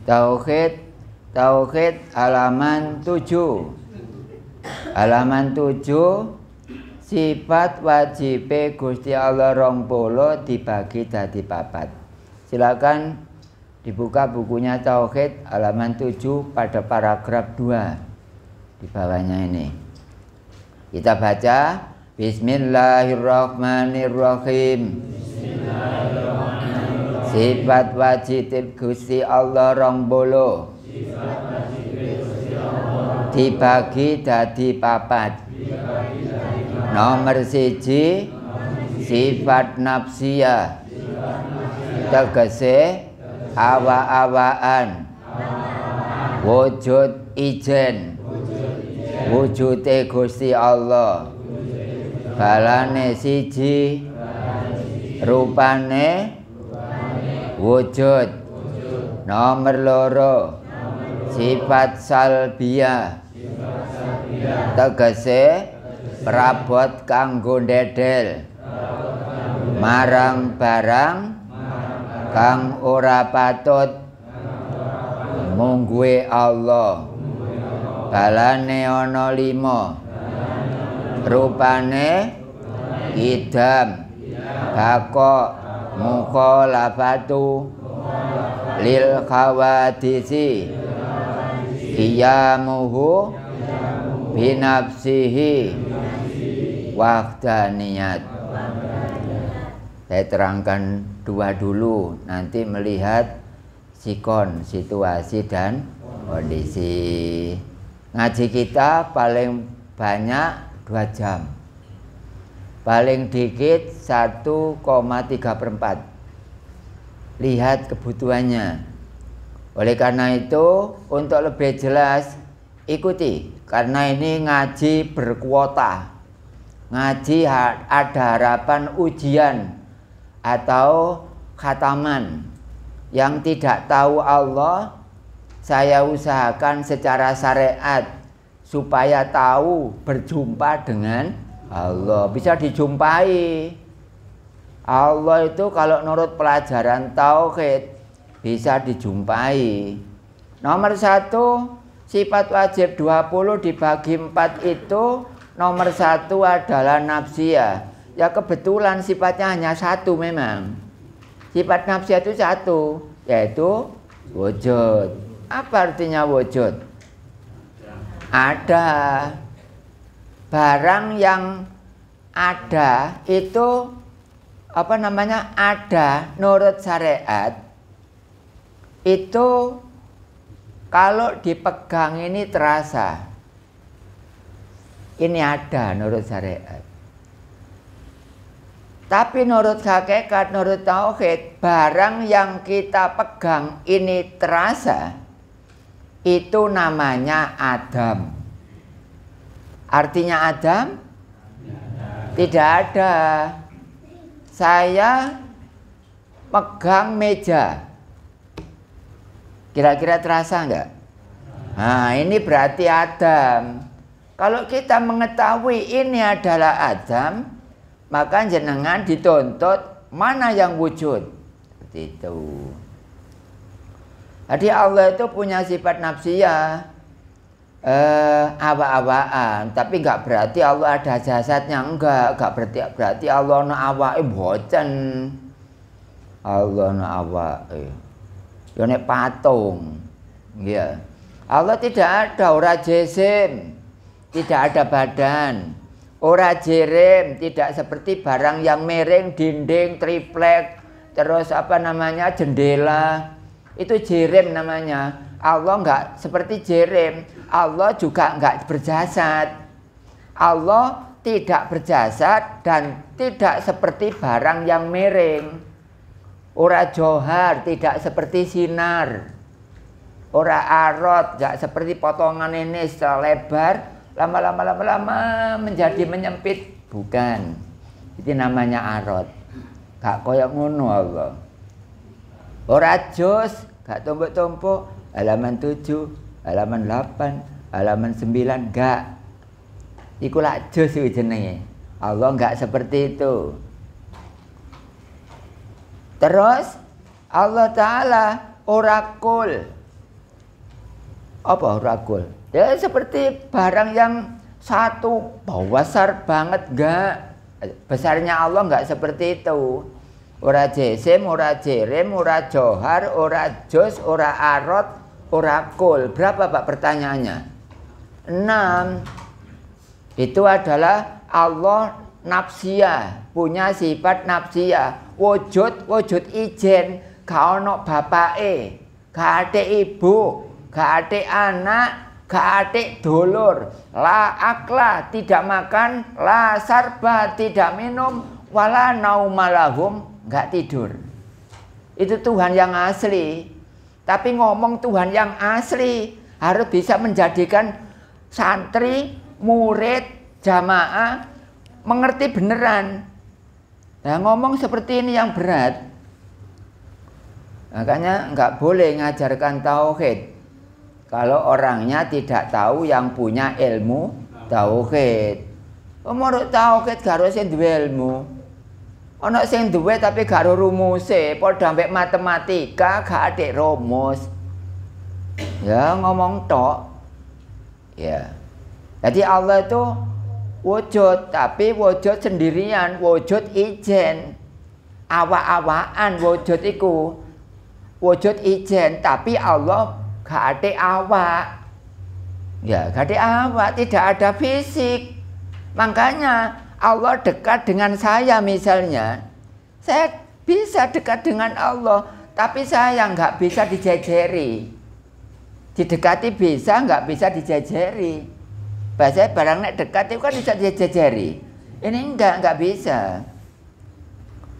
Tauhid halaman 7. Halaman 7, sifat wajib Gusti Allah 20 dibagi dadi 4. Silakan dibuka bukunya Tauhid halaman 7 pada paragraf 2 di bawahnya ini. Kita baca Bismillahirrahmanirrahim. Sifat wajib Gusti Allah 20 dibagi dadi 4. Nomor 1, sifat nafsiyah, tegese awa-awaan, wujud ijen, wujude Gusti Allah, balane siji, rupane wujud. Nomor 2, sifat salbiyah, tegese prabot kanggo ndedel marang barang kang ora patut mungguhe Allah. Balane ana 5, rupane idam, bakok, mukhalafatu lil khawadisi, qiyamuhu binafsihi wahdaniyat. Saya terangkan 2 dulu, nanti melihat sikon, situasi dan kondisi. Ngaji kita paling banyak 2 jam, paling dikit 1,3/4. Lihat kebutuhannya. Oleh karena itu, untuk lebih jelas ikuti, karena ini ngaji berkuota, ngaji ada harapan ujian atau khataman. Yang tidak tahu Allah, saya usahakan secara syariat supaya tahu berjumpa dengan Allah. Bisa dijumpai Allah itu kalau menurut pelajaran tauhid bisa dijumpai. Nomor 1, sifat wajib 20 dibagi 4 itu nomor 1 adalah nafsiyah. Ya kebetulan sifatnya hanya 1 memang. Sifat nafsiyah itu 1, yaitu wujud. Apa artinya wujud? Ada. Barang yang ada itu ada menurut syariat itu kalau dipegang ini terasa. Ini ada menurut syariat. Tapi menurut hakikat, menurut tauhid, barang yang kita pegang ini terasa, itu namanya Adam. Artinya Adam? Tidak ada. Saya pegang meja, kira-kira terasa enggak? Nah, ini berarti Adam. Kalau kita mengetahui ini adalah Adam, maka jenengan dituntut mana yang wujud. Seperti itu. Jadi Allah itu punya sifat nafsiyah, awa-awaan, tapi enggak berarti Allah ada jasadnya, enggak berarti Allah ana awake boten. Allah ana awake. Ya nek patung. Ya. Allah tidak ada, ora jisim, tidak ada badan. Ora jirim, tidak seperti barang yang miring, dinding, triplek, terus jendela. Itu jirim namanya. Allah enggak seperti jirim. Allah juga enggak berjasad. Allah tidak berjasad dan tidak seperti barang yang miring. Ora johar, tidak seperti sinar. Ora arot, enggak seperti potongan ini selebar, lama-lama menjadi menyempit. Bukan. Itu namanya arot. Enggak koyo ngono Allah. Ora jos, enggak tumpuk-tumpuk. Halaman 7, halaman 8, halaman 9, enggak. Iku lak jos iki jenenge. Allah enggak seperti itu. Terus Allah Ta'ala ora kul. Apa ragul? Ya seperti barang yang satu besar banget enggak. Besarnya Allah enggak seperti itu. Ora jisim, ora jirim, ora johar, ora juz, ora arot, ora kul. Berapa Pak pertanyaannya? 6. Itu adalah Allah nafsiyah, punya sifat nafsiyah. Wujud ijen, gak ono bapake, gak ate ibu, gak ate anak, gak ate dulur. La akla, tidak makan, la sarba, tidak minum, wala naumalahum, gak tidur. Itu Tuhan yang asli. Tapi ngomong Tuhan yang asli harus bisa menjadikan santri, murid, jamaah mengerti beneran. Nah, ngomong seperti ini yang berat. Makanya nggak boleh ngajarkan tauhid kalau orangnya tidak tahu yang punya ilmu tauhid. Menurut tauhid gak harus sing duwe ilmu. Ana sing duwe tapi gak ro rumuse, padha mbek matematika gak atik rumus. Ya ngomong tok. Ya. Jadi Allah itu wujud, tapi wujud sendirian, wujud ijen. Awak-awakan wujud iku. Wujud ijen, tapi Allah gak atik awak. Ya, gak atik awak, tidak ada fisik. Makanya Allah dekat dengan saya misalnya. Saya bisa dekat dengan Allah, tapi saya nggak bisa dijejeri. Didekati bisa, nggak bisa dijejeri. Bahasa barang nek dekat itu kan bisa dijejeri. Ini nggak bisa.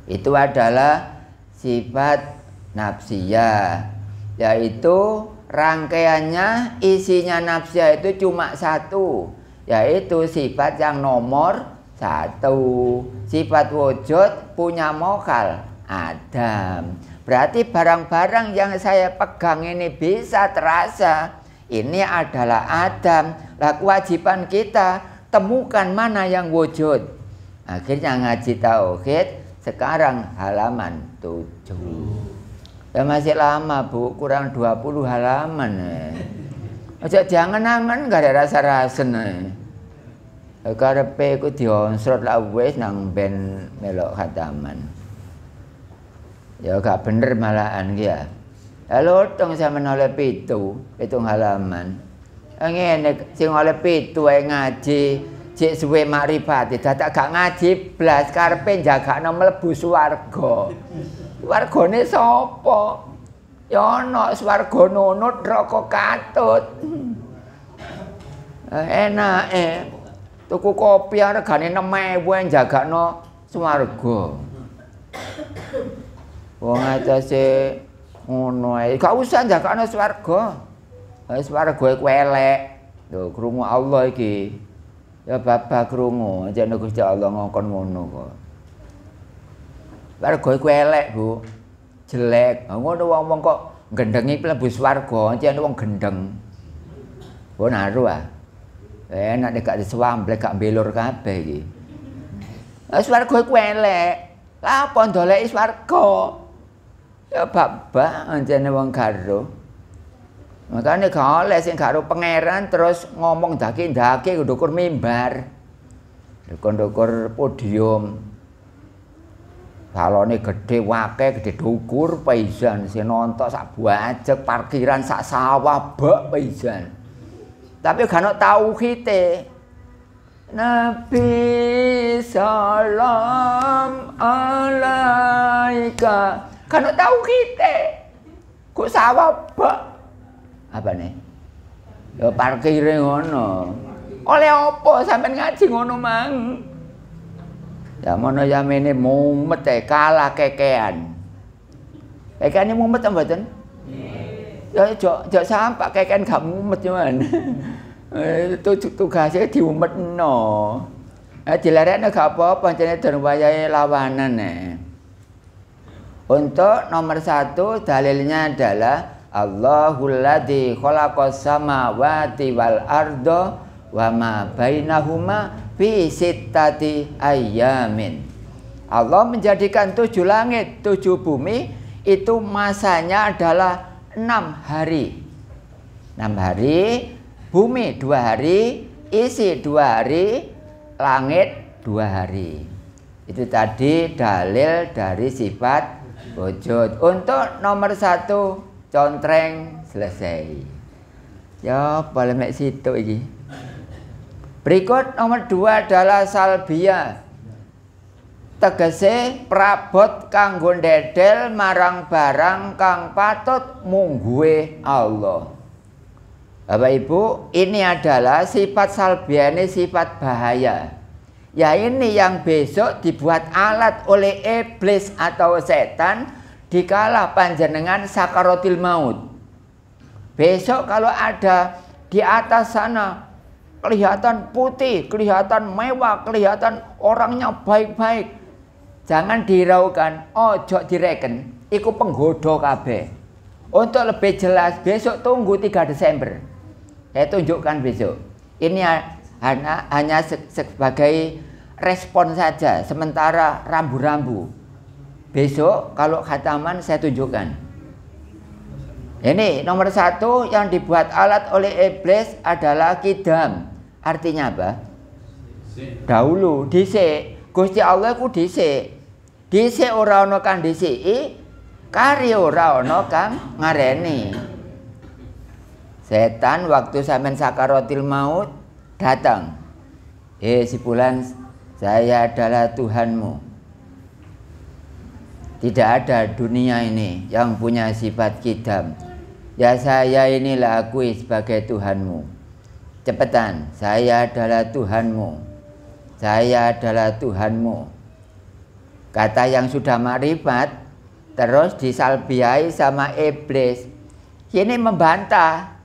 Itu adalah sifat nafsiyah, yaitu rangkaiannya isinya nafsiyah itu cuma satu, yaitu sifat yang nomor 1. Sifat wujud punya mokal Adam. Berarti barang-barang yang saya pegang ini bisa terasa. Ini adalah Adam. Lah kewajiban kita temukan mana yang wujud. Akhirnya ngaji tauhid. Sekarang halaman 7. Ya masih lama Bu, kurang 20 halaman. Jangan-jangan gak ada rasa-rasa. Karepe ku dionsrot lah wis nang ben melok khataman. Ya gak bener malahan ki ya. Lotong sampean oleh 7 halaman. Ngene sing oleh 7 ae ngaji cek suwe makrifat dadak gak ngaji blas karepe jagakno mlebu swarga. Swargane sapa? Ya ana swarga nunut neraka katut. Enake tuku kopi regane 6.000 yang jagakno swarga. Wong atase ngono ae, gak usah jagakno swarga. Swarga iku elek. Lho krungu Allah iki. Ya babak krungu, jane Gusti Allah ngongkon ngono kok. Swarga iku elek, Bu. Jelek. Ngono wong-wong kok gendhengi mlebu swarga, jane wong gendeng. Wong naru ah. Enak nek gak diswamblek gak mbelur kabeh iki. Swarga iku elek. Lah apa ndoleki swarga? Ya babak anjene wong karo. Makane gak oleh sing karo pangeran terus ngomong daki-daki ndukur mimbar. Ndukur podium. Balone gede wake, gede dhukur paisan sing nonton sak buajek parkiran sak sawah bak paisan. Tapi gak ono tauhide. Nabi salam alaika. Gak ono tauhide. Kok sawah bak. Apa nih? Ya parkire ngono. Oleh apa sampean ngaji ngono mang? Ya mono yamene mumet kalah kekean. Kekeane mumet ta mboten? Ya jok sampak keken gak mumet cuman. Tugasnya diumetno. Dilarekno gak apa-apa jane den wayahe lawanan. Untuk nomor 1 dalilnya adalah Allahul ladzi khalaqas samawati wal arda wa ma bainahuma fi sittati ayyamin. Allah menjadikan 7 langit, 7 bumi itu masanya adalah 6 hari. 6 hari, bumi 2 hari, isi 2 hari, langit 2 hari. Itu tadi dalil dari sifat wujud. Untuk nomor 1 contreng selesai. Ya boleh mek situ iki. Berikut nomor 2 adalah salbiyah. Tegese prabot kanggo ndedel marang barang kang patut mungguhe Allah. Bapak Ibu, ini adalah sifat salbiyah, ini sifat bahaya. Ya ini yang besok dibuat alat oleh iblis atau setan dikala panjenengan sakaratil maut. Besok kalau ada di atas sana kelihatan putih, kelihatan mewah, kelihatan orangnya baik-baik, jangan diraukan, ojo direken, iku penggoda kabeh. Untuk lebih jelas besok tunggu 3 Desember. Saya tunjukkan besok. Ini hanya sebagai respon saja, sementara rambu-rambu. Besok kalau khataman saya tunjukkan. Ini nomor 1 yang dibuat alat oleh iblis adalah kidam. Artinya apa? Dahulu, dhisik. Gusti Allah ku dhisik. Dhisik ora ana kang dhisiki, kari ora ana kang ngareni. Setan waktu sampean sakaratil maut datang. Si fulan, saya adalah Tuhanmu. Tidak ada dunia ini yang punya sifat kidam. Ya saya inilah akui sebagai Tuhanmu. Cepetan, saya adalah Tuhanmu. Saya adalah Tuhanmu. Kata yang sudah makrifat terus disalbiai sama iblis. Ini membantah.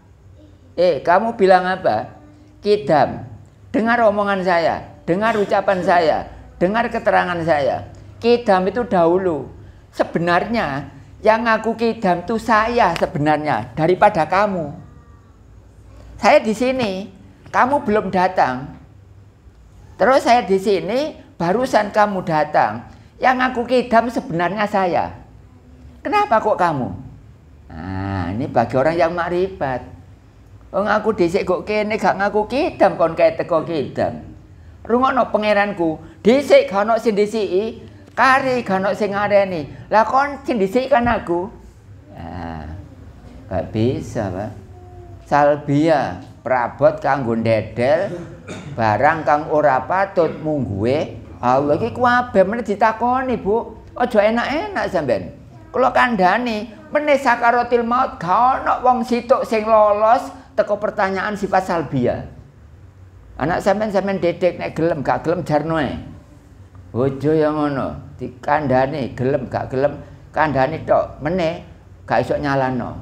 Kamu bilang apa? Kidam. Dengar omongan saya, dengar ucapan saya, dengar keterangan saya. Kidam itu dahulu. Sebenarnya yang ngaku kidam itu saya sebenarnya daripada kamu. Saya di sini, kamu belum datang. Terus saya di sini, barusan kamu datang. Yang ngaku kidam sebenarnya saya. Kenapa kok kamu? Nah, ini bagi orang yang makrifat. Oh, ngaku dhisik kok kene gak ngaku kidam kon kae teko kidam. Rungokno pangeranku, dhisik gak ono sing disiki, kari gak ono sing ngareni. Lah kon sing disiki kan aku. Nah, gak bisa, Pak. Salbiyah prabot kanggo ndedel barang kang ora patut mungguhe Allah. Iki kuwabe meneh ditakoni, Bu. Aja enak-enak sampean. Kula kandhani, meneh sakaratil maut gak ono wong situk sing lolos teko pertanyaan sifat salbiyah. Anak sampean dedek nek gelem gak gelem jarno ae. Bojo yang ngono dikandhani gelem gak gelem kandhani tok meneh gak iso nyalano.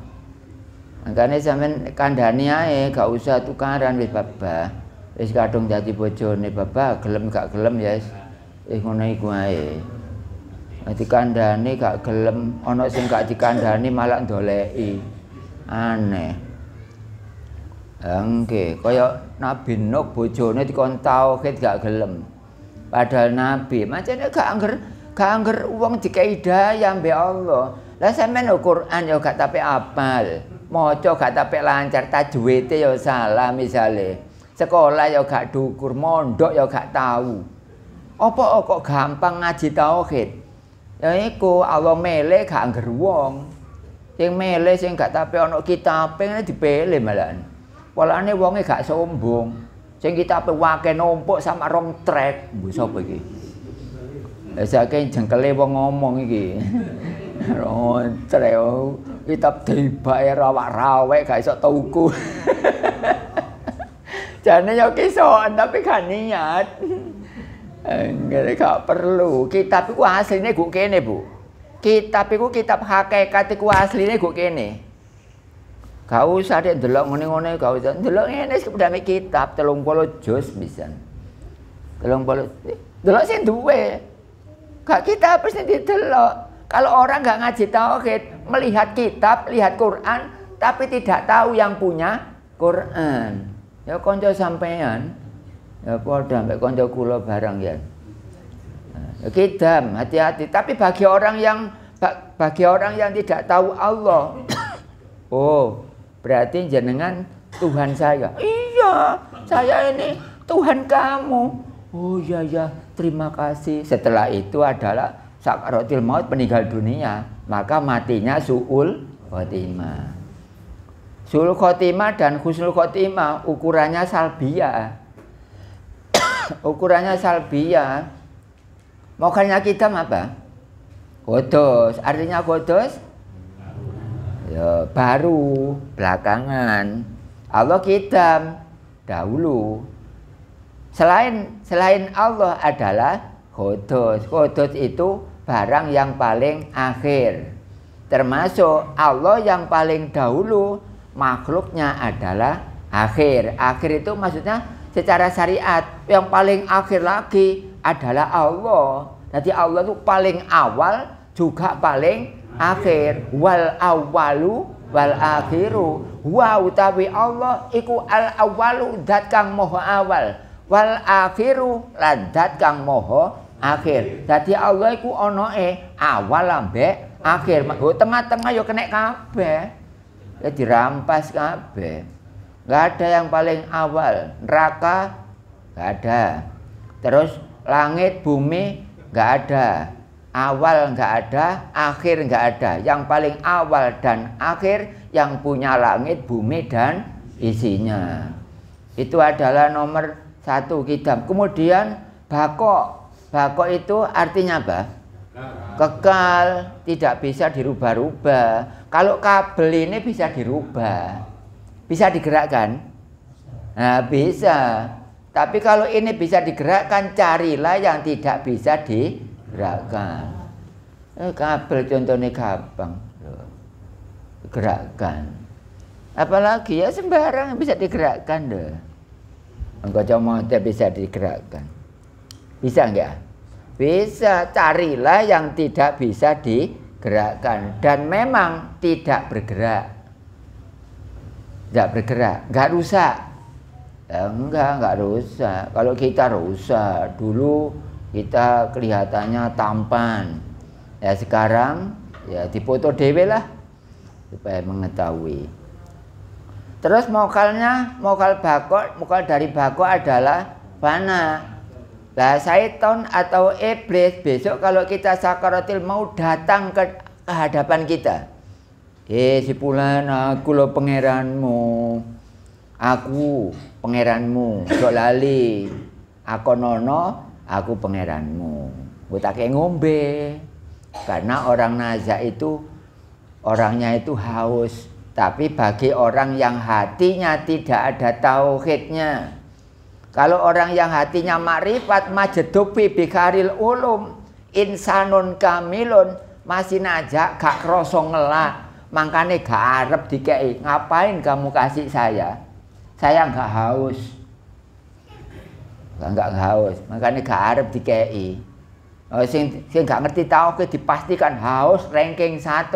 Makane sampean kandhani ae gak usah tukaran wis Bapak. Wis kadung dadi bojone Bapak gelem gak gelem ya wis ngono iku ae. Dikandhani gak gelem ana sing gak dikandhani malah ndoleki. Aneh. Nggih, kaya Nabi Nuh bojone dikon tauhid gak gelem. Padahal nabi, macane gak angger wong dikai hidayah mbek Allah. Lah sampeyan Al-Qur'an ya gak tapek apal, maca gak tapek lancar, tajwide ya salah misale. Sekolah ya gak dukur, mondok ya gak tahu. Apa kok gampang ngaji tauhid? Ya iku Allah milih gak angger wong. Sing milih sing gak tapek ana kitabe ngene dipilih malahan. Polane wonge gak sombong. Sing kitabe wake numpuk sama rong trek. Mbok sapa iki? Lah saking jengkele wong ngomong iki. Rong trek kitab dibake rawak-rawek gak iso tuku. Jane yo kisoan tapi gak niat. Enggak gak perlu. Kitab iku asline guk kene, Bu. Kitab iku kitab hakikat iku asline guk kene. Gak usah dek ndelok ngene-ngene, gak usah ndelok ngene sepedane kitab 30 juz pisan. 30 delok sing duwe. Gak kitab wis didelok. Kalau orang gak ngaji tauhid, melihat kitab, lihat Quran, tapi tidak tahu yang punya Quran. Ya kanca sampean, ya padha mbek kanca kula barang ya. Kidam, hati-hati. Tapi bagi orang yang tidak tahu Allah, oh, Berarti jenengan Tuhan saya. Iya, saya ini Tuhan kamu. Oh iya ya, terima kasih. Setelah itu adalah sakaratul maut, meninggal dunia. Maka matinya su'ul khotimah. Su'ul khotimah dan husnul khotimah ukurannya salbiyah. Ukurannya salbiyah. Makanya kita apa? Kodos. Artinya kodos? Ya, baru, belakangan. Allah kidam, dahulu. Selain Allah adalah kodos. Kodos itu barang yang paling akhir. Termasuk Allah yang paling dahulu, makhluknya adalah akhir. Akhir itu maksudnya secara syariat yang paling akhir lagi adalah Allah. Jadi Allah itu paling awal juga paling akhir. Wal awwalu wal akhiru. Wa utawi Allah iku al awwalu zat kang moho awal. Wal akhiru lan zat kang moho akhir. Jadi Allah iku onoe awal ambek akhir. Tengah-tengah yo kena kabeh. Ya dirampas kabeh. Enggak ada yang paling awal. Neraka enggak ada. Terus langit bumi enggak ada. Awal enggak ada, akhir enggak ada. Yang paling awal dan akhir yang punya langit, bumi dan isinya. Itu adalah nomor 1 kidam. Kemudian bako. Bako itu artinya apa? Kekal, tidak bisa dirubah-rubah. Kalau kabel ini bisa dirubah. Bisa digerakkan? Nah, bisa. Tapi kalau ini bisa digerakkan, carilah yang tidak bisa digerakkan. Kabel contohnya gampang. Gerakkan. Apalagi ya sembarang bisa digerakkan deh. Kacamata bisa digerakkan. Bisa enggak? Bisa. Carilah yang tidak bisa digerakkan. Dan memang tidak bergerak. Tidak bergerak, enggak rusak. Ya, enggak rusak. Kalau kita rusak, dulu kita kelihatannya tampan. Ya sekarang ya dipoto dewe lah supaya mengetahui. Terus mokal dari bako adalah fana. Nah, syaitan atau iblis besok kalau kita sakaratil mau datang ke hadapan kita. Si Fulan, aku lo pangeranmu. Aku pangeranmu. Dok lali. Aku nono, aku pangeranmu. Gue tak kayak ngombe. Karena orang nazak itu orangnya itu haus. Tapi bagi orang yang hatinya tidak ada tauhidnya. Kalau orang yang hatinya makrifat majedupi bikaril ulum, insanun kamilun, masih najak gak kroso ngelak. Makanya gak arep dikei. Ngapain kamu kasih saya? Saya nggak haus. Nggak haus. Makanya gak arep dikei. Sing nggak ngerti tauhid dipastikan haus ranking 1.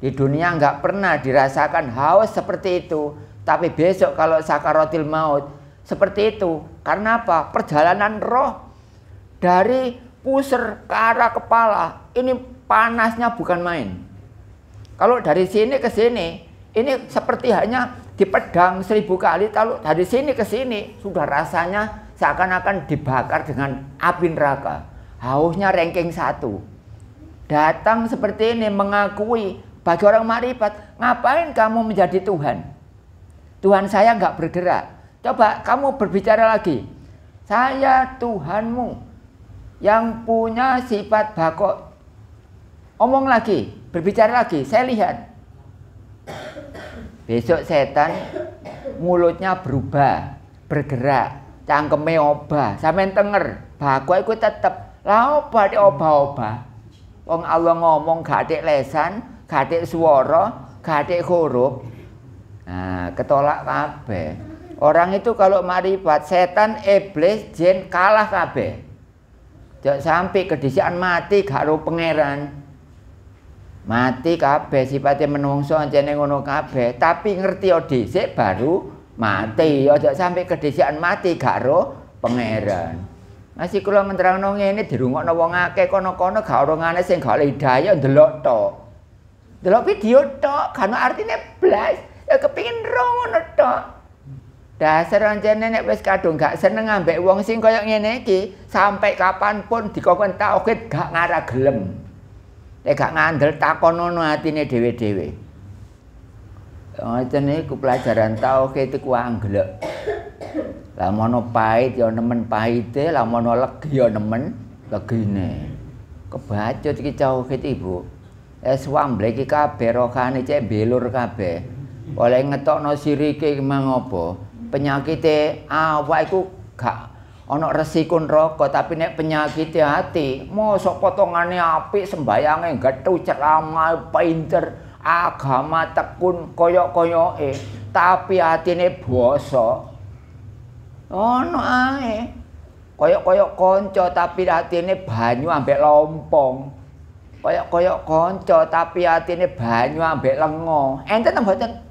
Di dunia nggak pernah dirasakan haus seperti itu. Tapi besok kalau sakaratil maut seperti itu. Karena apa? Perjalanan roh dari pusar ke arah kepala. Ini panasnya bukan main. Kalau dari sini ke sini, ini seperti hanya dipedang 1000 kali. Kalau dari sini ke sini, sudah rasanya seakan-akan dibakar dengan api neraka. Hausnya ranking 1. Datang seperti ini mengakui bagi orang makrifat, ngapain kamu menjadi Tuhan? Tuhan saya nggak bergerak. Coba kamu berbicara lagi. Saya Tuhanmu yang punya sifat bako. Omong lagi, berbicara lagi, saya lihat. Besok setan mulutnya berubah, bergerak, cangkeme obah, sampean tenger, bako iku tetep. Lah oba di obah-obah. Wong Allah ngomong gak ada lesan, gak ada suara, gak ada huruf. Nah, ketolak kabeh. Orang itu kalau marifat, setan, iblis, jin kalah kabeh. Jangan sampai kedisian mati gak ro pangeran. Mati kabeh sifatnya menungso ancene ngono kabeh, tapi ngerti dhisik baru mati. Aja sampai kedisian mati gak ro pangeran. Masih kula ngenterangno ngene dirungokno wong akeh kono-kono gak orongane sing gak hidayah ndelok tok. Delok video tok, kan artine blas. Ya kepingin ro ngono tok. Dasar ancene nek wis kadung gak seneng ambek wong sing kaya ngene iki, sampai kapanpun dikokon tauhid gak ngarah gelem. Nek gak ngandel takonono atine dhewe-dhewe. Ngoten niku pelajaran tauhid iku angglek. Lah mono pahit ya nemen pahite, lah mono legi ya nemen legine. Kebacut iki tauhid Ibu. Swamble iki kabeh rohane cek belur kabeh. Oleh ngetokno sirike mang apa? Penyakite awak iku gak ana resiko neraka, tapi nek penyakite hati, mosok potongane apik, sembayange gethu, ceramah pinter, agama tekun koyok-koyoke, tapi atine bosok. Ono ae. Koyok-koyok kanca tapi atine banyu ambek lompong. Koyok-koyok kanca tapi atine banyu ambek lengo. Enten mboten?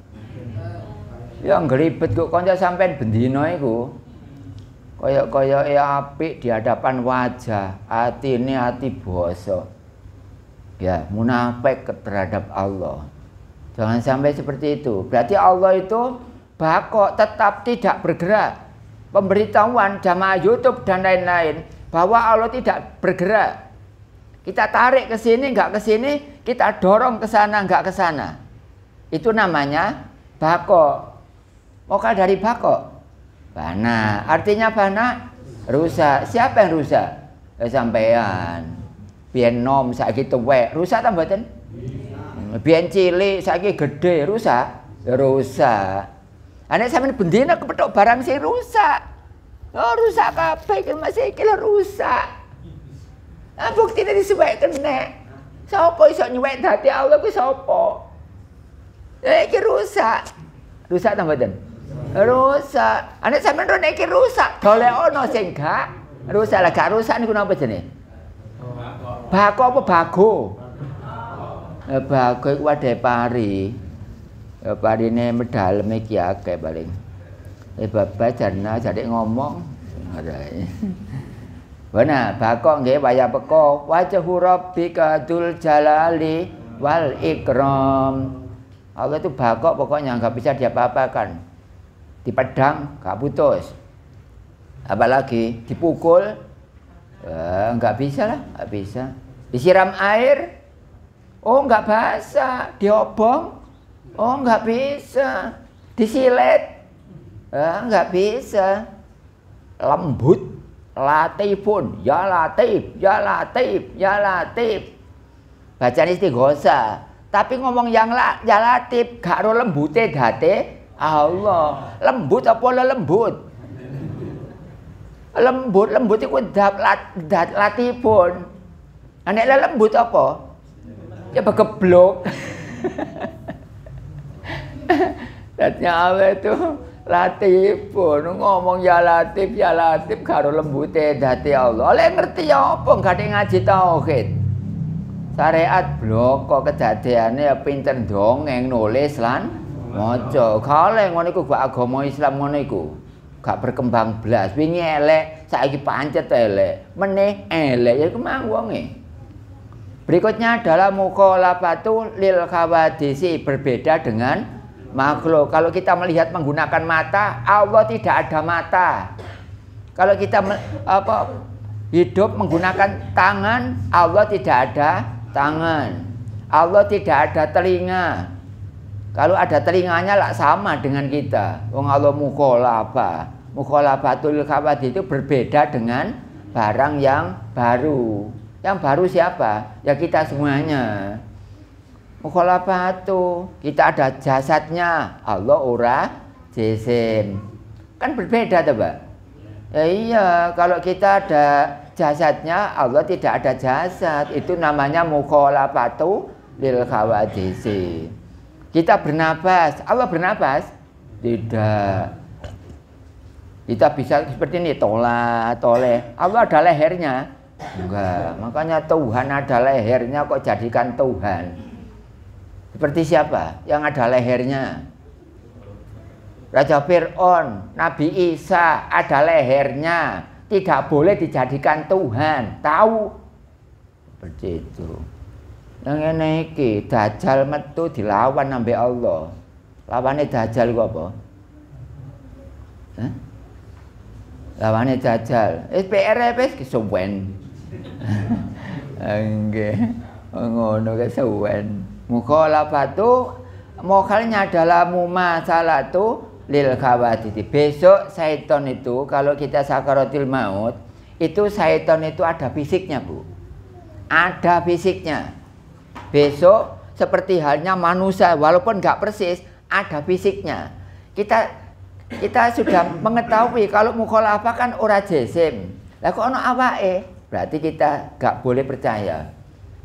Ya ngribet kok kanca sampean bendina iku. Koyok-koyoke apik di hadapan wajah, atine ati bosok. Ya, munafik terhadap Allah. Jangan sampai seperti itu. Berarti Allah itu bakok tetap tidak bergerak. Pemberitahuan jamaah YouTube dan lain-lain bahwa Allah tidak bergerak. Kita tarik ke sini, enggak ke sini, kita dorong ke sana, enggak ke sana. Itu namanya bakok. Vokal dari bakok. Bana, artinya bana rusak. Siapa yang rusak? Sampean. Biyen nom saiki tuwek, rusak ta mboten? Biyen cilik saiki gede, rusak? Rusak. Nek sampean bendina kepethuk barang sing rusak. Oh, rusak kabeh iki masih iki rusak. Ah buktine disuwek kena. Sapa iso nyuwek dadi Allah ku sapa? Iki rusak. Rusak ta mboten? Rusak. Nek sampean ro iki rusak, golekno sing gak rusak. Lah gak rusak niku napa jenenge? Bako apa bago? Bago iku wadah pari. Parine medalem iki akeh paling. Bapak jarna jadi ngomong. Benar, bako nggih waya peko wajhu rabbika dzul jalali wal ikram. Allah itu bako pokoknya nggak bisa diapa-apakan. Di pedang nggak putus. Apalagi dipukul nggak bisa lah, nggak bisa. Disiram air, oh nggak basah. Diobong, oh nggak bisa. Disilet, nggak bisa. Lembut, latifun, ya latif, ya latif, ya latif. Bacaan istighosa. Tapi ngomong yang ya latif, gak ro lembute date Allah. Lembut apa lembut? Lembut iku dat latifun. Nek lembut apa? Ya begeblok. Datnya Allah itu latifun, ngomong ya latif karo lembute dadi Allah. Oleh ngerti ya apa gak ngaji tauhid. Syariat bloko kedadeane ya pinter dongeng nulis lan maca. Kale ngono iku gak agama Islam ngono iku. Gak berkembang blas. Wingi elek, saiki pancet elek. Meneh elek ya iku mang wonge. Berikutnya adalah mukhalafatu lil khawadisi, berbeda dengan makhluk. Kalau kita melihat menggunakan mata, Allah tidak ada mata. Kalau kita hidup menggunakan tangan, Allah tidak ada tangan. Allah tidak ada telinga. Kalau ada telinganya lah sama dengan kita. Wong Allah mukhalafah. Mukhalafatul khawadis itu berbeda dengan barang yang baru. Yang baru siapa? Ya kita semuanya. Mukhalafatu, kita ada jasadnya, Allah ora jisim. Kan berbeda tuh, Pak. Ya iya, kalau kita ada jasadnya, Allah tidak ada jasad. Itu namanya mukhalafatu lil khawadisi. Kita bernapas, Allah bernapas? Tidak. Kita bisa seperti ini, toleh. Allah ada lehernya? Enggak. Makanya Tuhan ada lehernya kok jadikan Tuhan. Seperti siapa yang ada lehernya? Raja Fir'aun, Nabi Isa ada lehernya. Tidak boleh dijadikan Tuhan. Tahu? Seperti itu. Yang ini Dajjal metu dilawan sampai Allah. Lawane dajjal ku apa? Hah? Lawane dajjal. PR wis kesuwen. Nggih. Ngono kesuwen. Mukhalafatu mukhalnya adalah mumasalatu lil khawadith. Besok syaitan itu kalau kita sakaratul maut, itu syaitan itu ada fisiknya, Bu. Ada fisiknya. Besok seperti halnya manusia walaupun enggak persis, ada fisiknya. Kita sudah mengetahui kalau mukhalafah kan ora jisim. Lah kok ono awake? Berarti kita gak boleh percaya.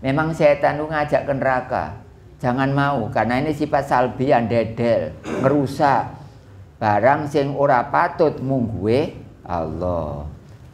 Memang setan itu ngajak ke neraka. Jangan mau karena ini sifat salbian dedel, ngerusak barang sing ora patut mungguhe Allah.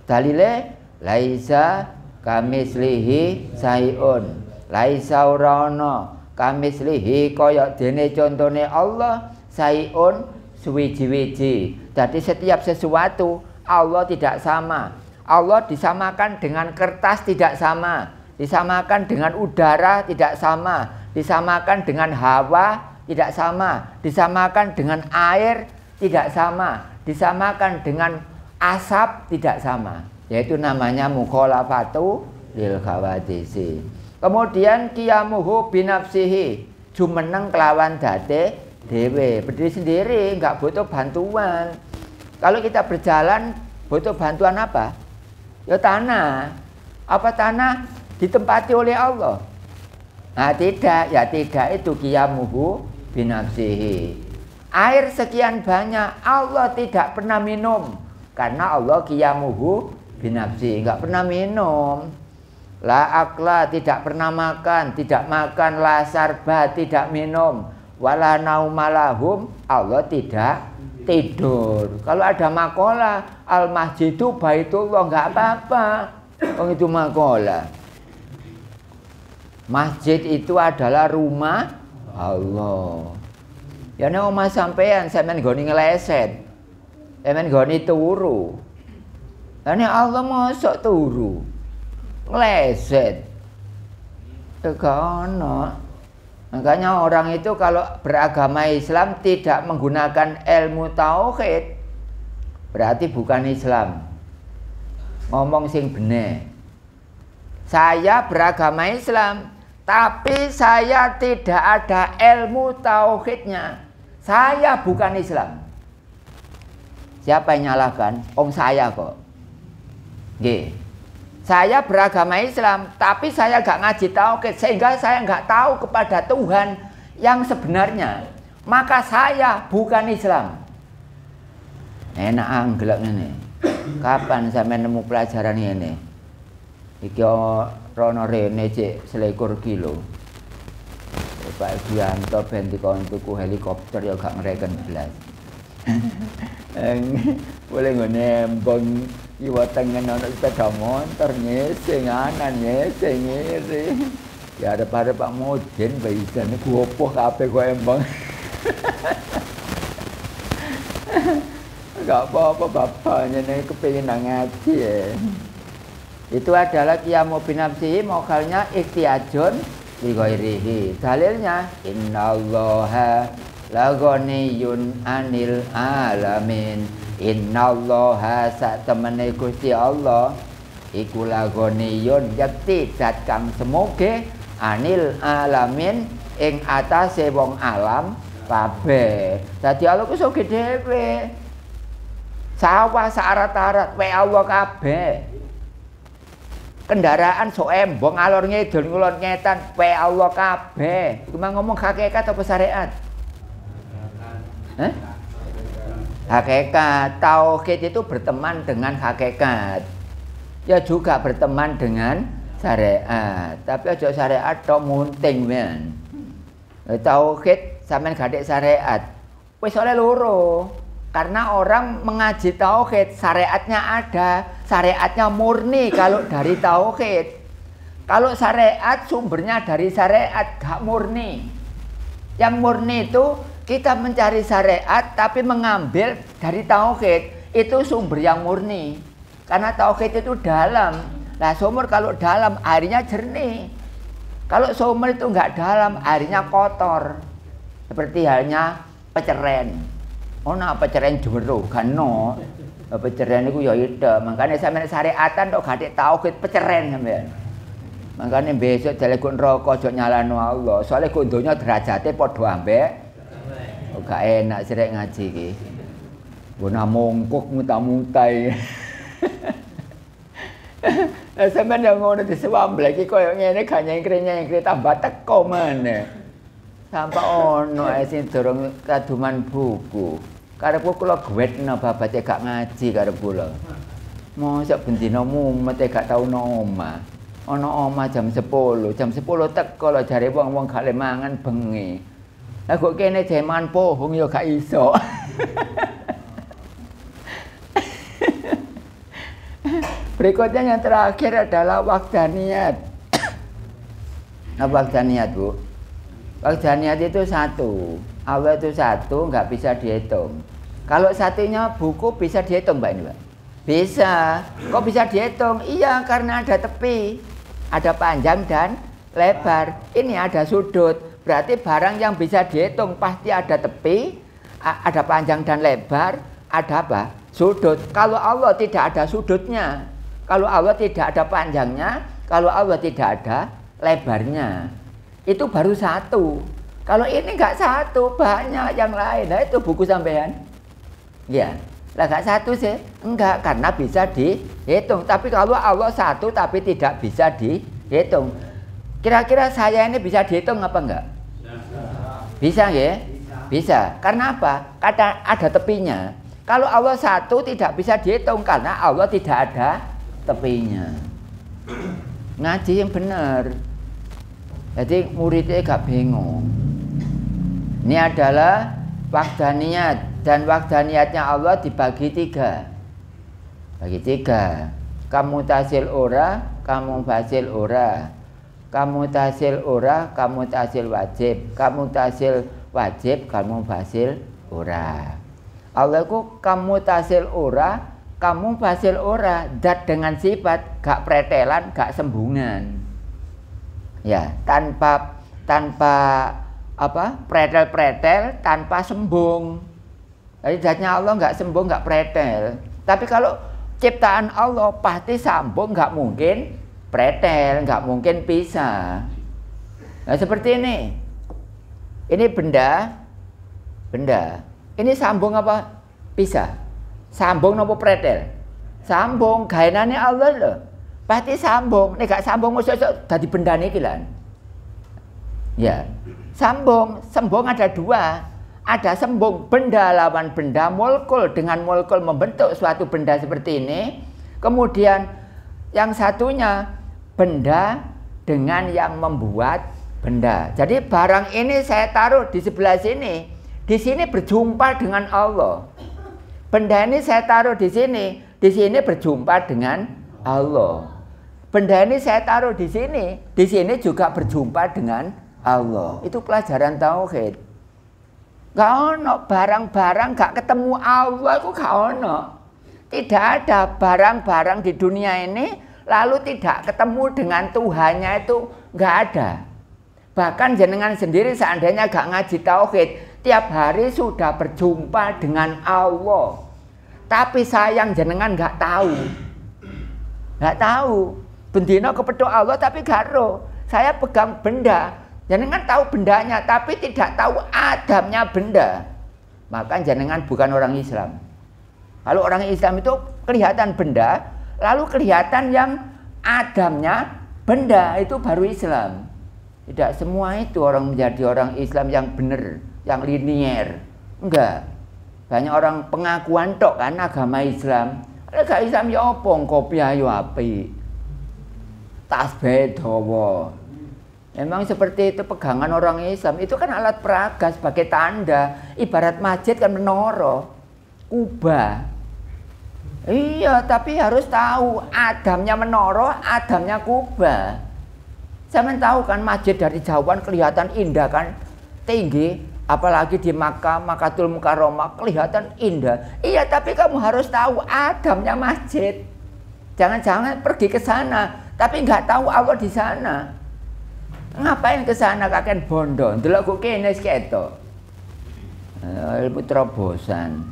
Dalile laisa kamislihi sayun. Laisa ora ana kamislihi kaya dene contone Allah sayun suwiji-wiji. Jadi setiap sesuatu Allah tidak sama. Allah disamakan dengan kertas tidak sama, disamakan dengan udara tidak sama, disamakan dengan hawa tidak sama, disamakan dengan air tidak sama, disamakan dengan asap tidak sama. Yaitu namanya mukhalafatu lil khawadisi. Kemudian qiyamuhu binafsihi, jumeneng kelawan date dewe, berdiri sendiri, nggak butuh bantuan. Kalau kita berjalan butuh bantuan apa? Ya tanah. Apa tanah ditempati oleh Allah? Nah tidak, ya tidak, itu qiyamuhu binafsihi. Air sekian banyak Allah tidak pernah minum karena Allah qiyamuhu binafsihi, nggak pernah minum. La akla tidak pernah makan, tidak makan, la sarba tidak minum. Wala naumalahum Allah tidak tidur. Kalau ada makola al masjidu baitullah nggak apa-apa. Itu makola. Masjid itu adalah rumah Allah. Ya nek omah sampean sampean nggone ngeleset. Sampean nggone turu. Lah nek Allah mosok turu. Ngeleset. Tekono. Makanya orang itu kalau beragama Islam tidak menggunakan ilmu tauhid, berarti bukan Islam. Ngomong sing bener. Saya beragama Islam, tapi saya tidak ada ilmu tauhidnya. Saya bukan Islam. Siapa yang nyalahkan? Saya kok. Nggih. Saya beragama Islam, tapi saya gak ngaji tauhid, sehingga saya gak tahu kepada Tuhan yang sebenarnya. Maka saya bukan Islam. Enak anggelak ini. Kapan saya nemu pelajaran ini? Iki rono rene cek selekur kilo. Pak Dianto ben dikon tuku helikopter ya gak ngereken blas. Boleh nembong iwa tengen ana sepeda motor ngeseng anan ngeseng ngiri. Ya daripada Pak Modin baisan gopoh kabeh kok embong. Enggak apa-apa bapaknya nih kepengin ngaji ya. Itu adalah qiyamu binafsihi mokhalnya ihtiyajun li ghairihi. Dalilnya innallaha la ghaniyun 'anil alamin. Innallaha satemene Gusti Allah iku la ghaniyun yakti zat kang semoge 'anil alamin ing atase wong alam kabeh. Dadi Allah ku sugih dhewe. Sawah saarat-arat wae Allah kabeh. Kendaraan sok embong alor ngidul ngulon ngetan wae Allah kabeh. Cuma ngomong hakikat apa syariat? Hakikat. Tauhid itu berteman dengan hakikat. Ya juga berteman dengan syariat. Tapi aja syariat tok munting men. Tauhid sampean gadek syariat. Wis oleh loro. Karena orang mengaji tauhid, syariatnya ada, syariatnya murni kalau dari tauhid. Kalau syariat sumbernya dari syariat gak murni. Yang murni itu kita mencari syariat tapi mengambil dari tauhid, itu sumber yang murni. Karena tauhid itu dalam. Nah, sumur kalau dalam airnya jernih. Kalau sumur itu enggak dalam, airnya kotor. Seperti halnya peceren. Ono peceren jero kan no. Peceren iku ya ida, makane sampeyan syariatan tok gak tauhid peceren sampeyan. Makane besok jale kok neraka aja nyalano Allah. Soale kok donya derajate padha ambek. Gak enak sirek ngaji iki. Guna mongkok muta-mutai. Sampeyan yang ngono disewamble iki koyo ngene gak nyengkre-nyengkre tambah teko meneh. Sampai ono sing durung kaduman buku. Karepku kula gwetno babate gak ngaji karep kula. Mosok bendina mumet gak tau nang omah. Ana omah jam 10 teko lho jare wong-wong gak le mangan bengi. Lah kok kene jeman pohong ya gak iso. Berikutnya yang terakhir adalah wahdaniyat. Nah, wahdaniyat, Bu. Wahdaniyat itu satu. Allah itu satu, nggak bisa dihitung. Kalau satunya buku bisa dihitung, Mbak ini, Mbak? Bisa. Kok bisa dihitung? Iya, karena ada tepi. Ada panjang dan lebar. Ini ada sudut. Berarti barang yang bisa dihitung pasti ada tepi, ada panjang dan lebar, ada apa? Sudut. Kalau Allah tidak ada sudutnya, kalau Allah tidak ada panjangnya, kalau Allah tidak ada lebarnya, itu baru satu. Kalau ini nggak satu, banyak yang lain. Nah itu buku sampean. Ya, lah nggak satu sih, enggak, karena bisa dihitung. Tapi kalau Allah satu tapi tidak bisa dihitung, kira-kira saya ini bisa dihitung apa enggak? Bisa ya? Bisa. Karena apa? Karena ada tepinya. Kalau Allah satu tidak bisa dihitung karena Allah tidak ada tepinya. Ngaji yang benar. Jadi muridnya gak bingung. Ini adalah wahdaniyat, dan wahdaniyatnya Allah dibagi tiga. Bagi tiga. Kamu tasil ora, kamu fasil ora. Kamu tasil ora, kamu tasil wajib. Kamu tasil wajib, kamu fasil ora. Allah ku kamu tasil ora, kamu fasil ora. Dat dengan sifat gak pretelan, gak sembungan. Ya, tanpa apa? Pretel-pretel, tanpa sembung. Jadi zatnya Allah nggak sembung, nggak pretel. Tapi kalau ciptaan Allah pasti sambung, nggak mungkin pretel, nggak mungkin pisah. Nah seperti ini. Ini benda. Ini sambung apa? Pisah. Sambung apa pretel? Sambung. Gaenane Allah loh. Pasti sambung. Nek gak sambung mesti dadi benda niki lan. Ya. Sembung ada dua. Ada sembung benda lawan benda, molkul dengan molkul membentuk suatu benda seperti ini. Kemudian yang satunya benda dengan yang membuat benda. Jadi barang ini saya taruh di sebelah sini. Di sini berjumpa dengan Allah. Benda ini saya taruh di sini berjumpa dengan Allah. Benda ini saya taruh di sini juga berjumpa dengan Allah. Itu pelajaran tauhid. Gak ono barang-barang gak ketemu Allah, itu gak ono. Tidak ada barang-barang di dunia ini lalu tidak ketemu dengan Tuhannya, itu gak ada. Bahkan jenengan sendiri seandainya gak ngaji tauhid, tiap hari sudah berjumpa dengan Allah. Tapi sayang jenengan gak tahu. Gak tahu. Bendino kepethuk Allah tapi gak roh. Saya pegang benda. Jenengan tahu bendanya tapi tidak tahu adamnya benda. Maka jenengan bukan orang Islam. Kalau orang Islam itu kelihatan benda, lalu kelihatan yang adamnya benda, itu baru Islam. Tidak semua itu orang menjadi orang Islam yang benar, yang linier. Enggak. Banyak orang pengakuan tok kan agama Islam. Agama Islam ya apa? Kopi ayo api. Tasbih dawa. Memang seperti itu pegangan orang Islam. Itu kan alat peraga sebagai tanda. Ibarat masjid kan menara, kubah. Iya, tapi harus tahu adamnya menara, adamnya kubah. Saya tahu kan masjid dari jauhan kelihatan indah kan, tinggi. Apalagi di Makkah, Makkatul Mukarramah kelihatan indah. Iya, tapi kamu harus tahu adamnya masjid. Jangan-jangan pergi ke sana, tapi nggak tahu Allah di sana. Ngapain ke sana kakek bondo? Delok kok kene ketok. ilmu terobosan.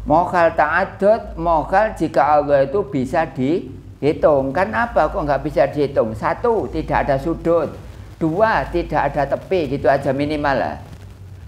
Mokhal ta'adud, mokhal jika Allah itu bisa dihitung. Kan apa kok nggak bisa dihitung? Satu, tidak ada sudut. Dua, tidak ada tepi, gitu aja minimal lah.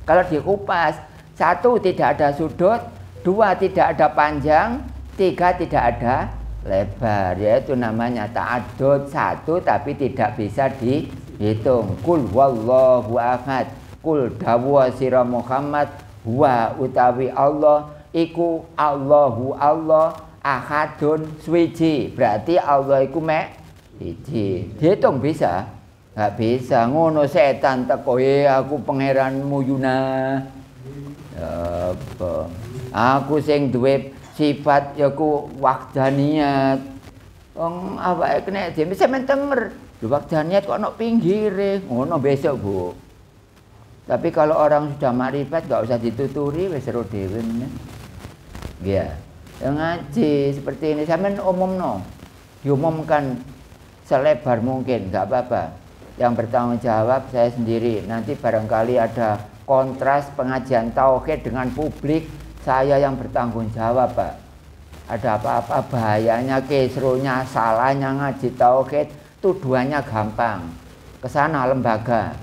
Kalau dikupas, satu, tidak ada sudut. Dua, tidak ada panjang. Tiga, tidak ada lebar. Yaitu namanya ta'adud. Satu, tapi tidak bisa dihitung. Kul wallahu ahad. Kul dawa sira Muhammad. Huwa utawi Allah. Iku Allahu Allah. Ahadun swiji. Berarti Allah iku mek siji. Dihitung bisa? Gak bisa. Ngono setan teko, aku pangeranmu Yuna. Apa? Aku sing duwe sifat yaku wahdaniyat. Wong awake kena dhewe sampeyan denger. Wahdaniyat kok ono pinggire. Ngono besok, Bu. Tapi kalau orang sudah makrifat gak usah dituturi, wis seru dhewe meneh. Ya. Yang ngaji seperti ini sampeyan umumno. Diumumkan selebar mungkin, gak apa-apa. Yang bertanggung jawab saya sendiri. Nanti barangkali ada kontras pengajian tauhid dengan publik, saya yang bertanggung jawab, Pak. Ada apa-apa bahayanya, kisruhnya, salahnya ngaji tauhid, tuduhannya gampang. Kesana lembaga.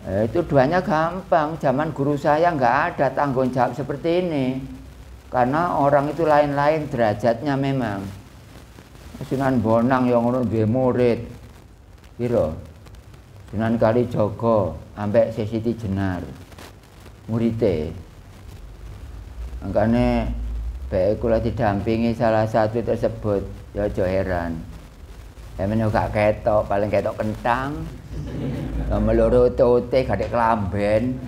Tuduhannya gampang. Zaman guru saya nggak ada tanggung jawab seperti ini. Karena orang itu lain-lain derajatnya memang. Sunan Bonang yang ngono duwe murid. Piro? Sunan Kalijaga ambek Siti Jenar. Murite. Makanya baik kula didampingi salah satu tersebut, ya aja heran. Emene gak ketok, paling ketok kentang. Meloro tote gak ada kelamben.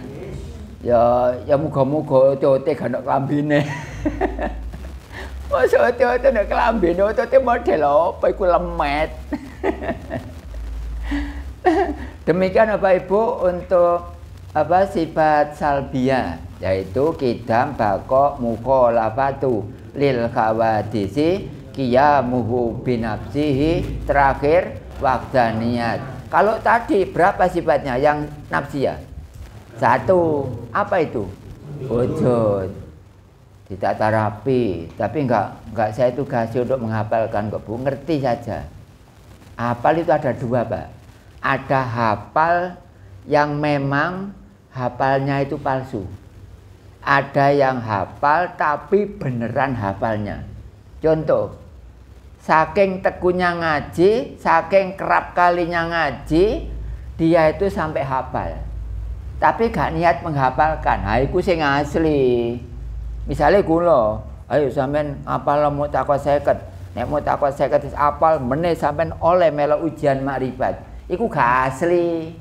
Ya muga-muga tote gak ada kelambine. Masa tote nek kelambine, tote model apa iku lemet. Demikian Bapak Ibu untuk sifat salbiyah, yaitu kidam bako mukhalafatu lil khawadisi qiyamuhu binafsihi, terakhir wahdaniyat. Kalau tadi berapa sifatnya yang nafsiyah? Satu, apa itu? Wujud. Ditata rapi, tapi enggak saya tugasi untuk menghafalkan kok, Bu, ngerti saja. Hafal itu ada dua, Pak. Ada hafal yang memang hafalnya itu palsu. Ada yang hafal tapi beneran hafalnya. Contoh, saking tekunnya ngaji, saking kerap kalinya ngaji, dia itu sampai hafal. Tapi gak niat menghafalkan. Nah, itu sing asli. Misalnya kula, ayo sampean hafal mau takwa seket. Nek mau takwa seket wis hafal meneh sampean oleh melo ujian makrifat. Iku gak asli.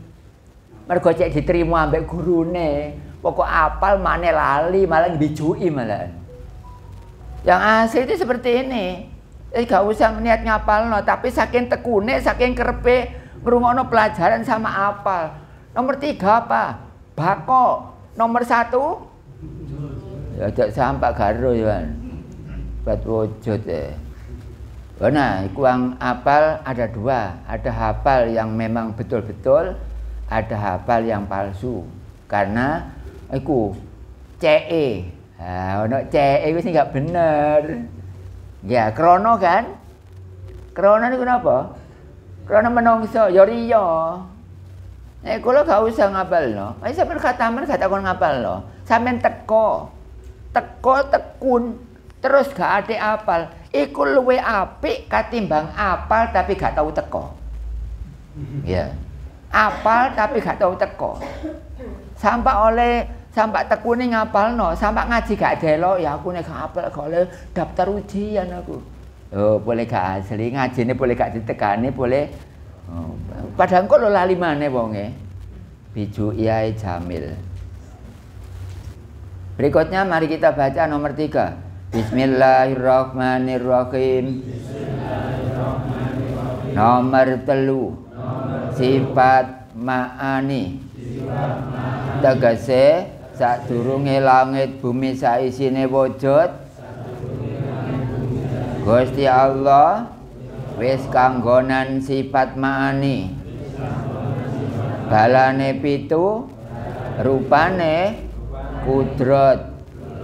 Mergo cek diterima ambek gurune. Pokok apal mane lali malah bijuki malah. Yang asli itu seperti ini. Gak usah niat ngapalno, tapi saking tekune, saking kerepe ngrungokno pelajaran sama apal. Nomor 3 apa? Bako. Nomor 1 ya jak sampak garo ya. Buat wujud ya. Nah, iku yang apal ada dua. Ada hafal yang memang betul-betul, ada hafal yang palsu. Karena iku CE. Nah, ono CE iku sing gak bener. Ya, krono kan? Krono niku napa? Krono menungso ya riya. Nek kula gak usah ngapalno. Ayo sampeyan khataman gak takon ngapalno. Sampeyan teko tekun terus gak ada apal. Iku luwe apik katimbang apal tapi gak tahu teko. Ya. Apal tapi gak tahu teko. Sampak tekune ngapalno, sampak ngaji gak delok, ya aku nek gak apal gak oleh daftar ujian aku. Oh, boleh gak asli, ngajine boleh gak ditekani, boleh. Oh, padahal kok lo lali maneh wonge. Biju Iyai Jamil. Berikutnya mari kita baca nomor 3. Bismillahirrahmanirrahim. Nomor 3. Sifat ma'ani. Tegese sadurunge langit bumi saisine wujud, Gusti Allah wis kanggonan sifat ma'ani. Balane 7, rupane kudrat,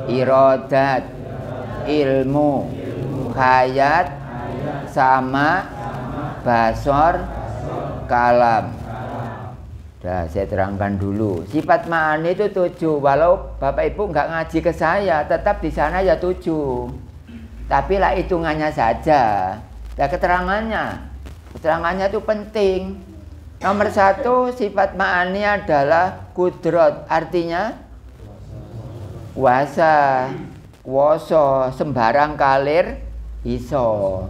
iradat, ilmu, hayat, sama, basor, kalam. Dah saya terangkan dulu. Sifat ma'ani itu 7. Walau Bapak Ibu nggak ngaji ke saya, tetap di sana ya 7. Tapi lah hitungannya saja. Nah keterangannya itu penting. Nomor 1, sifat ma'ani adalah kudrat. Artinya kuasa, kuasa, sembarang kalir iso.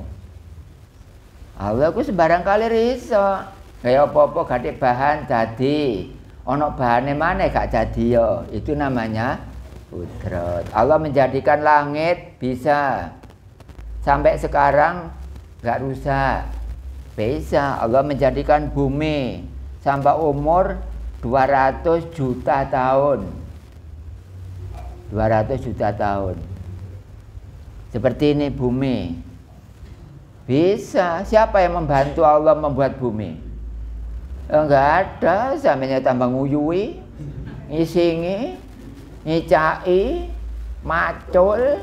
Allah ku sembarang kalir iso. Kayak apa-apa gak bahan jadi. Ono bahane mana gak jadi ya. Itu namanya kudrat. Allah menjadikan langit bisa. Sampai sekarang gak rusak. Bisa. Allah menjadikan bumi sampai umur 200 juta tahun. 200 juta tahun. Seperti ini bumi. Bisa. Siapa yang membantu Allah membuat bumi? Enggak ada. Samanya tambah nguyui, ngisingi, ngicai, macul,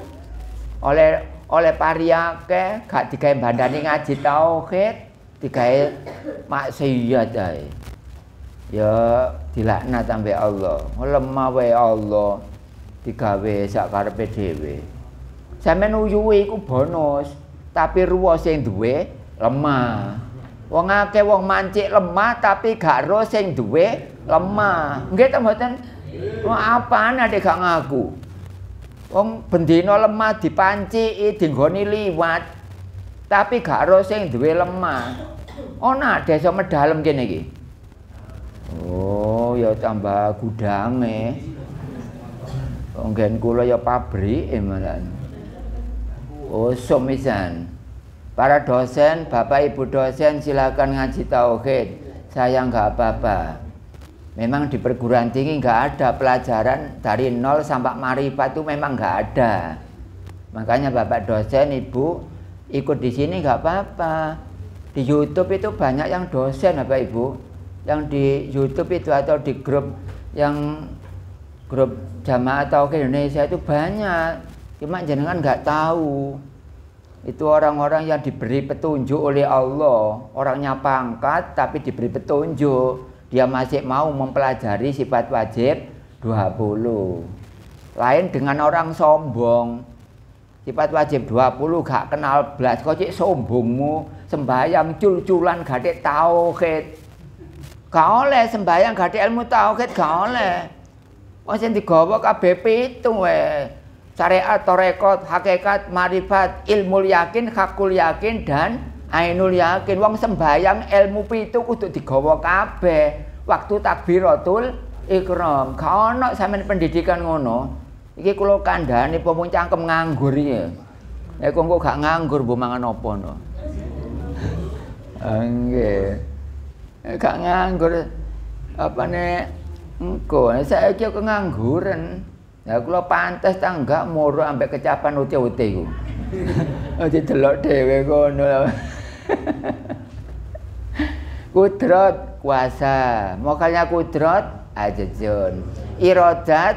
oleh pariake, gak digawe bandani ngaji tauhid, digawe maksiat ae. Ya dilaknat sampai Allah. Lemah wae Allah digawe sak karepe dhewe. Sampeyan uyuwi iku bonus, tapi ruwa sing duwe lemah. Wong akeh wong mancik lemah tapi gak ro sing duwe lemah. Nggih ta mboten? Wong apane nek gak ngaku. Wong bendina lemah dipanciki dinggoni liwat. Tapi gak ro sing duwe lemah. Ana desa medalem kene iki. Oh, ya tambah gudange. Wong gen kula ya pabrike malah. Oh, somisan. Para dosen, Bapak Ibu dosen silakan ngaji tauhid. Saya nggak apa-apa. Memang di perguruan tinggi nggak ada pelajaran dari 0 sampai marifat itu memang nggak ada. Makanya Bapak dosen, Ibu ikut di sini nggak apa-apa. Di YouTube itu banyak yang dosen Bapak Ibu. Yang di YouTube itu atau di grup Jamaah Tauhid Indonesia itu banyak. Cuma jenengan nggak tahu. Itu orang-orang yang diberi petunjuk oleh Allah. Orangnya pangkat tapi diberi petunjuk. Dia masih mau mempelajari sifat wajib 20. Lain dengan orang sombong. Sifat wajib 20 gak kenal blas. Kok cik sombongmu sembahyang cul-culan gak ada tauhid. Gak oleh sembahyang gak ada ilmu tauhid gak oleh. Wong sing digawa kabeh 7 wae. Syariat, tarekat, hakikat, marifat, ilmu yakin, hakul yakin, dan ainul yakin. Wong sembayang ilmu 7 kudu digawa kabeh. Waktu takbiratul ikram. Gak ono sampeyan pendidikan ngono. Iki kula kandhani pomong cangkem nganggur iki. Nek kok gak nganggur mbok mangan apa no. Nggih. Gak nganggur apane engko saiki kok ngangguran. Ya kula pantes ta enggak moro ambek kecapan uti-uti iku. Didelok dhewe ngono. Kudrat kuasa, makanya kudrat ajazun. Iradat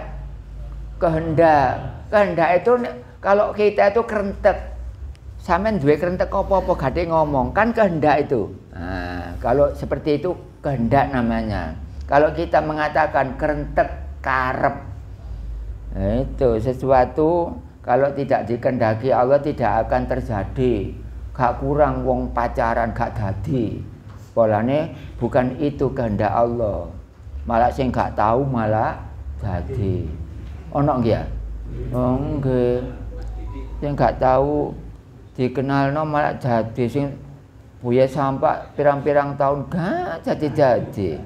kehendak. Kehendak itu kalau kita itu kerentek. Sampeyan duwe kerentek apa-apa gade ngomong, kan kehendak itu. Nah, kalau seperti itu kehendak namanya. Kalau kita mengatakan kerentek karep, nah, itu sesuatu kalau tidak dikehendaki Allah tidak akan terjadi. Gak kurang wong pacaran gak dadi. Polane bukan itu kehendak Allah. Malah sing gak tahu malah dadi. Ono nggih ya? Oh nggih. Sing gak tahu dikenalno malah dadi, sing buya sampai pirang-pirang tahun gak jadi-jadi.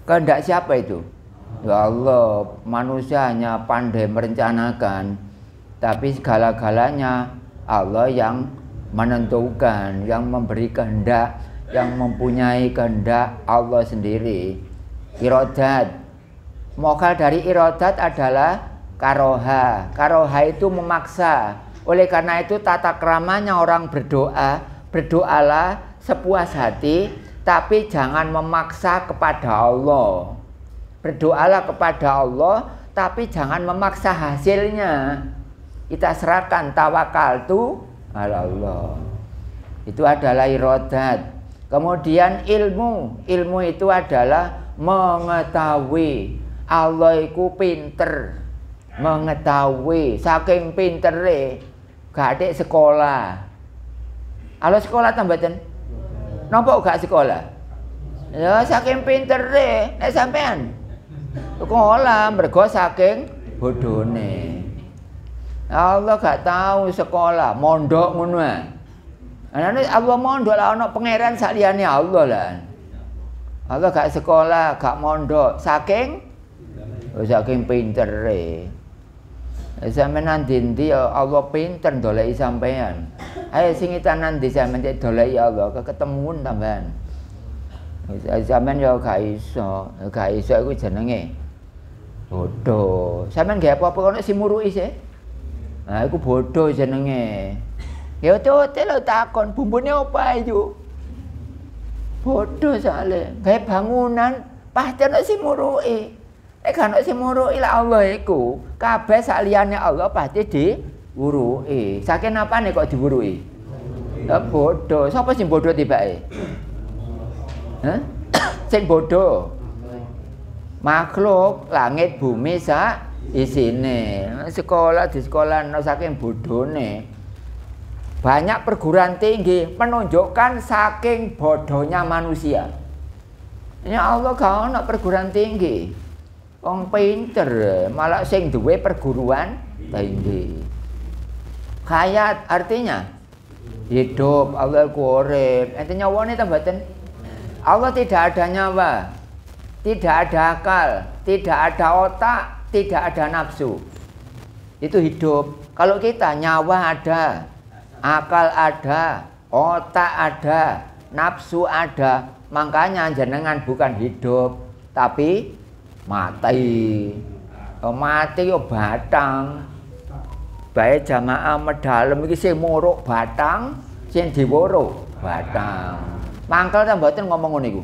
Kehendak siapa itu? Ya Allah, manusia hanya pandai merencanakan, tapi segala-galanya Allah yang menentukan, yang memberi kehendak, yang mempunyai kehendak Allah sendiri. Iradat, mokal dari iradat adalah karoha. Karoha itu memaksa. Oleh karena itu tata keramanya orang berdoa, berdoalah sepuas hati, tapi jangan memaksa kepada Allah. Berdoalah kepada Allah, tapi jangan memaksa hasilnya. Kita serahkan tawakaltu ala Allah. Itu adalah iradat. Kemudian ilmu itu adalah mengetahui. Allah iku pinter, mengetahui. Saking pintere gak ada sekolah. Allah sekolah tambahan. Nampak gak sekolah? Ya saking pintere nek sampean sekolah mergo saking bodone. Allah gak tahu sekolah, mondok ngono ae. Anane Allah mondok lah ana pangeran saliyane Allah lah. Allah gak sekolah, gak mondok, saking pintere. Sampeyan nang ndi Allah pinter ndoleki sampean. Ayo sing itanan ndi sampeyan ndoleki Allah ketemuan tambahan. Sampeyan yo gak iso iku jenenge bodoh. Sampeyan gak apa-apa kono simuruki sih. Nah iku bodoh jenenge. Ya ote lho takon bumbune apa itu? Bodoh soalnya. Gawe bangunan pasti ana simuruki. Nek gak ana simuruki lah Allah iku, kabeh saliyane Allah pasti diwuruki. Saking apane kok diwuruki? Ya bodoh. Sapa sing bodoh tibake? Hah? Sing bodoh. Makhluk langit bumi sak isine. Sekolah di sekolah saking bodone. Banyak perguruan tinggi menunjukkan saking bodohnya manusia. Ya Allah gak ana perguruan tinggi. Wong pinter malah sing duwe perguruan tinggi. Hayat artinya hidup, Allah ku urip. Ente nyawane ta mboten? Allah tidak ada nyawa, tidak ada akal, tidak ada otak, tidak ada nafsu. Itu hidup. Kalau kita nyawa ada, akal ada, otak ada, nafsu ada, makanya jenengan bukan hidup tapi mati. Mati yo batang. Bae jamaah medalem iki sing muruk batang, sing diwuruk batang. Mangkel ta mboten ngomong ngono iku.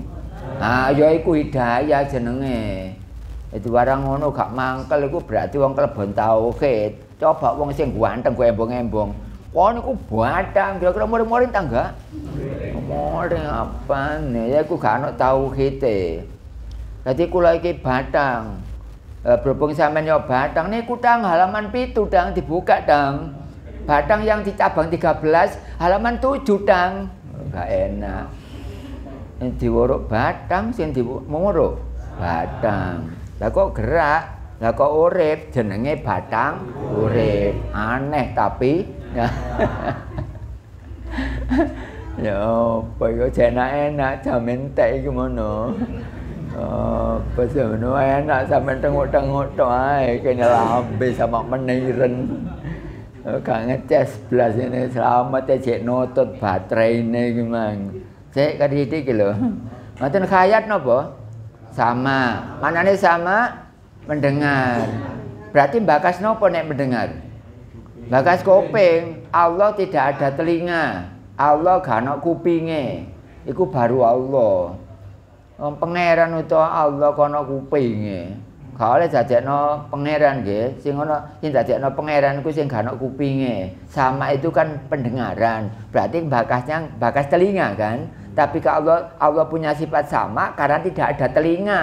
Ah ya iku hidayah jenenge. Itu barang ngono gak mangkel iku berarti wong klebon tauhid. Coba wong sing ganteng go embong-embong. Wah niku batang, kira-kira muring-muring ta enggak? Muring apane? Ya iku gak ana tauhide. Dadi kula iki batang. Berhubung sampean yo batang niku tang halaman 7 tang dibuka tang. Batang yang di cabang 13 halaman 7 tang. Enggak enak. Sing diwuruk batang, sing diwuruk batang. Lah kok gerak, lah kok urip jenenge batang urip. Aneh tapi ya. Ya apa yo enak jamin tek iki ngono. Apa semono enak sampean tengok-tengok tok ae kene lambe sama meniren. Gak ngecas blas ini selamat cek nutut baterainya gimana. Cek kadidi iki lho. Ngoten khayat napa? Sama. Manane sama? Mendengar. Berarti bakas napa nek mendengar? Bakas kuping. Allah tidak ada telinga. Allah gak ana kupinge. Iku baru Allah. Pangeran utawa Allah kono kupinge. Gak oleh dadekno pangeran nggih. Sing ana sing dadekno pangeran ku sing gak ana kupinge. Sama itu kan pendengaran. Berarti bakasnya bakas telinga kan? Tapi kalau Allah punya sifat sama karena tidak ada telinga.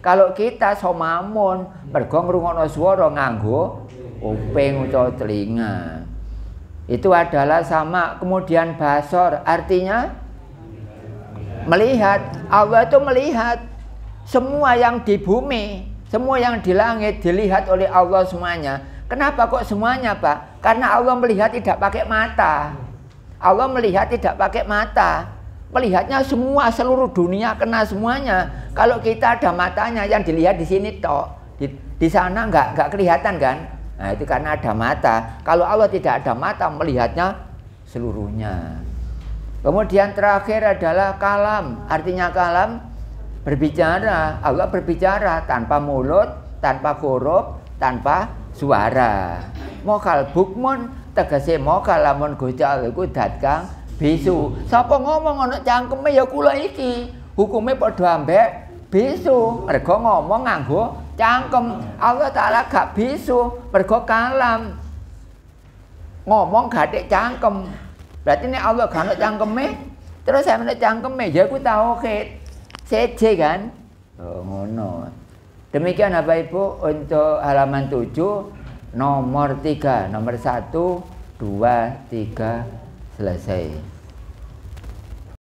Kalau kita somamun mergo ngrungokno swara nganggo kuping utawa telinga. Itu adalah sama. Kemudian basor artinya melihat. Allah itu melihat semua yang di bumi, semua yang di langit dilihat oleh Allah semuanya. Kenapa kok semuanya, Pak? Karena Allah melihat tidak pakai mata. Allah melihat tidak pakai mata. Melihatnya semua, seluruh dunia kena semuanya. Kalau kita ada matanya yang dilihat di sini tok, di sana nggak kelihatan kan? Nah itu karena ada mata. Kalau Allah tidak ada mata, melihatnya seluruhnya. Kemudian terakhir adalah kalam. Artinya kalam berbicara. Allah berbicara tanpa mulut, tanpa huruf, tanpa suara. Mokal bukmun tegese mokal lamun Gusti Allah iku dat kang bisu. Sapa ngomong ana cangkeme ya kula iki. Hukume padha ambek bisu. Mergo ngomong nganggo cangkem. Allah Ta'ala gak bisu, mergo kalam. Ngomong gak ada cangkem. Berarti ini Allah gak ada cangkeme. Terus saya ada cangkeme, ya aku tauhid. Seje kan? Oh, ngono. Demikian Bapak Ibu untuk halaman 7 nomor 3, nomor 1, 2, 3 selesai.